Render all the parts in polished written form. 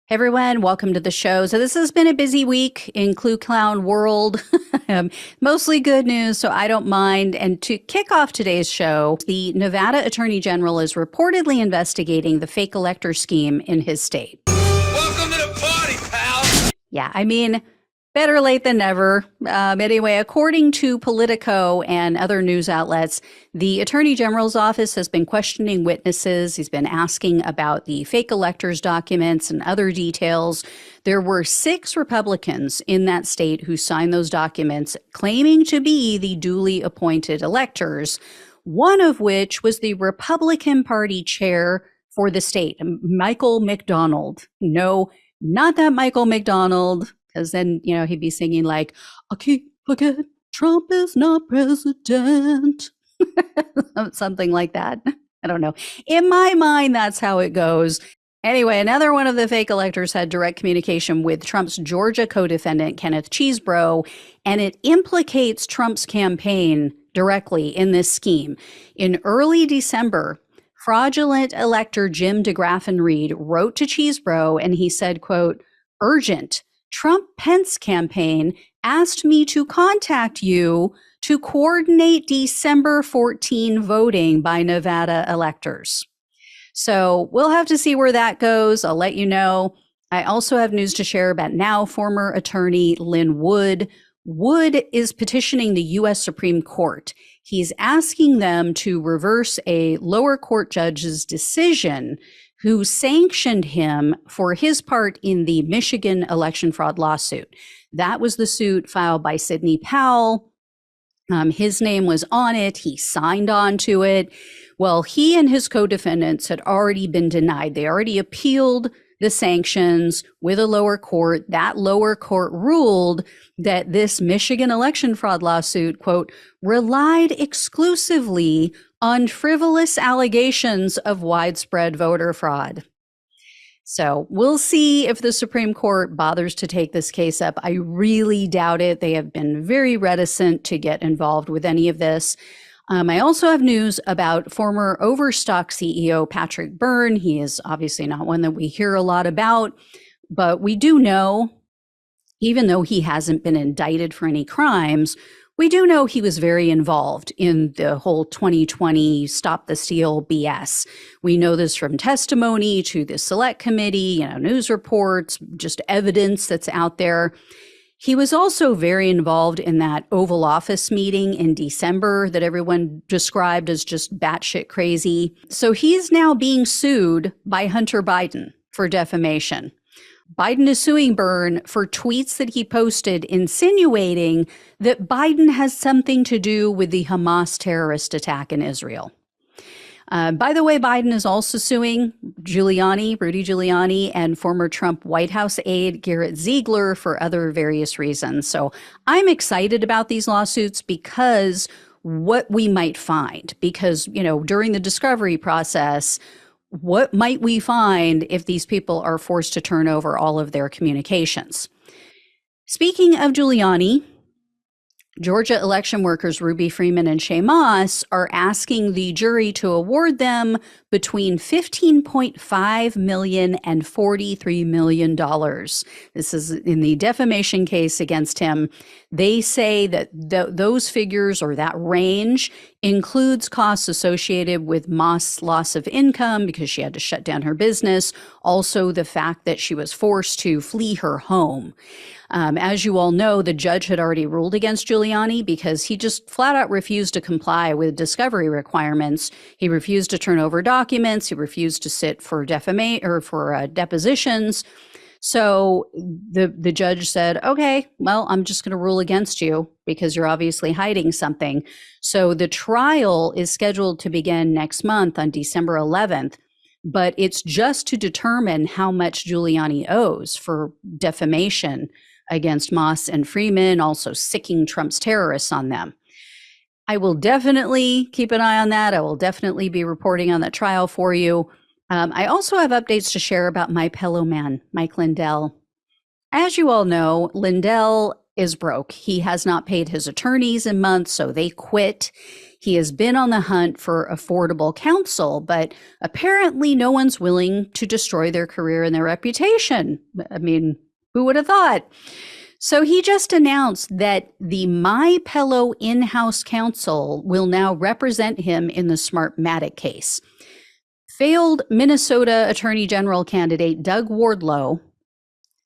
Hey everyone, welcome to the show. So this has been a busy week in Clue Clown world. Mostly good news, so I don't mind. And to kick off today's show, the Nevada Attorney General is reportedly investigating the fake elector scheme in his state. Welcome to the party, pal! Yeah, I mean, better late than never. Anyway, according to Politico and other news outlets, the Attorney General's office has been questioning witnesses. He's been asking about the fake electors documents and other details. There were 6 Republicans in that state who signed those documents claiming to be the duly appointed electors, one of which was the Republican Party chair for the state, Michael McDonald. No, not that Michael McDonald, because then, he'd be singing like, I can't forget Trump is not president. Something like that. I don't know. In my mind, that's how it goes. Anyway, another one of the fake electors had direct communication with Trump's Georgia co-defendant, Kenneth Chesebro, and it implicates Trump's campaign directly in this scheme. In early December, fraudulent elector Jim DeGraffenreid wrote to Chesebro and he said, quote, urgent, Trump-Pence campaign asked me to contact you to coordinate December 14 voting by Nevada electors. So we'll have to see where that goes. I'll let you know. I also have news to share about now former attorney Lin Wood. Wood is petitioning the U.S. Supreme Court. He's asking them to reverse a lower court judge's decision who sanctioned him for his part in the Michigan election fraud lawsuit. That was the suit filed by Sidney Powell. His name was on it. He signed on to it. Well, he and his co-defendants had already been denied. They already appealed the sanctions with a lower court. That lower court ruled that this Michigan election fraud lawsuit, quote, relied exclusively on frivolous allegations of widespread voter fraud. So we'll see if the Supreme Court bothers to take this case up. I really doubt it. They have been very reticent to get involved with any of this. I also have news about former Overstock CEO Patrick Byrne. He is obviously not one that we hear a lot about, but we do know, even though he hasn't been indicted for any crimes, we do know he was very involved in the whole 2020 Stop the Steal BS. We know this from testimony to the select committee, news reports, just evidence that's out there. He was also very involved in that Oval Office meeting in December that everyone described as just batshit crazy. So he's now being sued by Hunter Biden for defamation. Biden is suing Byrne for tweets that he posted insinuating that Biden has something to do with the Hamas terrorist attack in Israel. By the way, Biden is also suing Rudy Giuliani, and former Trump White House aide Garrett Ziegler for other various reasons. So I'm excited about these lawsuits because what we might find, because, during the discovery process, what might we find if these people are forced to turn over all of their communications? Speaking of Giuliani, Georgia election workers Ruby Freeman and Shay Moss are asking the jury to award them between $15.5 million and $43 million. This is in the defamation case against him. They say that those figures, or that range, includes costs associated with Moss' loss of income because she had to shut down her business. Also, the fact that she was forced to flee her home. As you all know, the judge had already ruled against Giuliani because he just flat out refused to comply with discovery requirements. He refused to turn over documents. He refused to sit for depositions. So the judge said, okay, well, I'm just going to rule against you because you're obviously hiding something. So the trial is scheduled to begin next month on December 11th. But it's just to determine how much Giuliani owes for defamation against Moss and Freeman, also sicking Trump's terrorists on them. I will definitely keep an eye on that. I will definitely be reporting on that trial for you. I also have updates to share about my pillow man, Mike Lindell. As you all know, Lindell is broke. He has not paid his attorneys in months, so they quit. He has been on the hunt for affordable counsel, but apparently no one's willing to destroy their career and their reputation. I mean, who would have thought? So he just announced that the MyPillow in-house counsel will now represent him in the Smartmatic case. Failed Minnesota Attorney General candidate Doug Wardlow,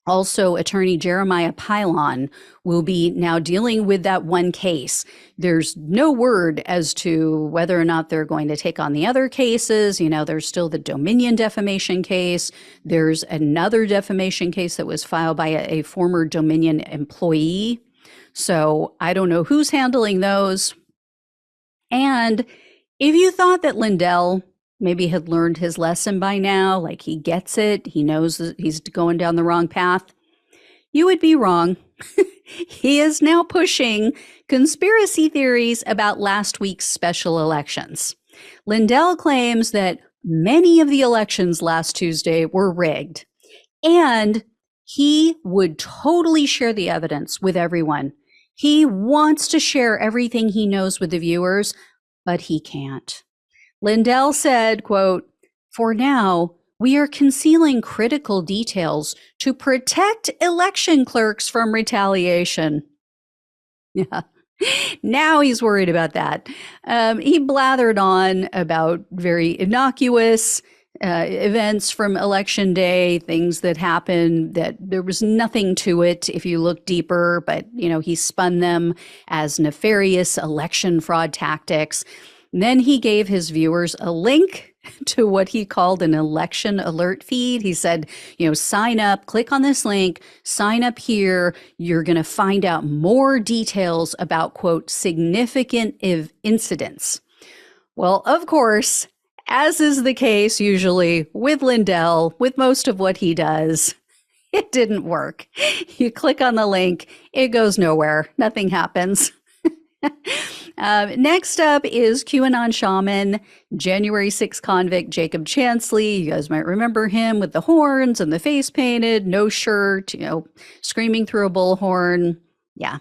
also attorney Jeremiah Pilon, will be now dealing with that one case. There's no word as to whether or not they're going to take on the other cases. You know, there's still the Dominion defamation case. There's another defamation case that was filed by a former Dominion employee. So I don't know who's handling those. And if you thought that Lindell maybe had learned his lesson by now, like he gets it, he knows that he's going down the wrong path, you would be wrong. He is now pushing conspiracy theories about last week's special elections. Lindell claims that many of the elections last Tuesday were rigged, and he would totally share the evidence with everyone. He wants to share everything he knows with the viewers, but he can't. Lindell said, quote, "For now, we are concealing critical details to protect election clerks from retaliation." Yeah. Now he's worried about that. He blathered on about very innocuous events from election day, things that happened that there was nothing to it if you look deeper, but you know, he spun them as nefarious election fraud tactics. And then he gave his viewers a link to what he called an election alert feed. He said, you know, sign up, click on this link, sign up here. You're going to find out more details about, quote, significant incidents. Well, of course, as is the case usually with Lindell, with most of what he does, it didn't work. You click on the link, it goes nowhere. Nothing happens. Next up is QAnon shaman, January 6th convict Jacob Chansley. You guys might remember him with the horns and the face painted, no shirt, you know, screaming through a bullhorn. Yeah.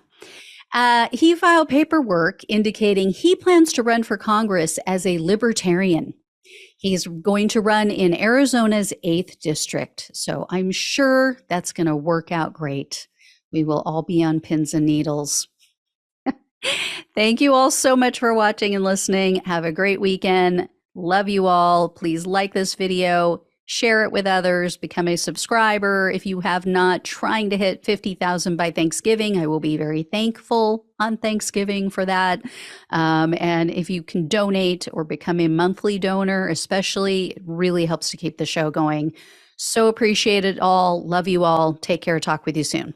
He filed paperwork indicating he plans to run for Congress as a libertarian. He's going to run in Arizona's 8th district. So I'm sure that's going to work out great. We will all be on pins and needles. Thank you all so much for watching and listening. Have a great weekend. Love you all. Please like this video, share it with others, become a subscriber. If you have not, trying to hit 50,000 by Thanksgiving. I will be very thankful on Thanksgiving for that. And if you can donate or become a monthly donor, especially, it really helps to keep the show going. So appreciate it all. Love you all. Take care. Talk with you soon.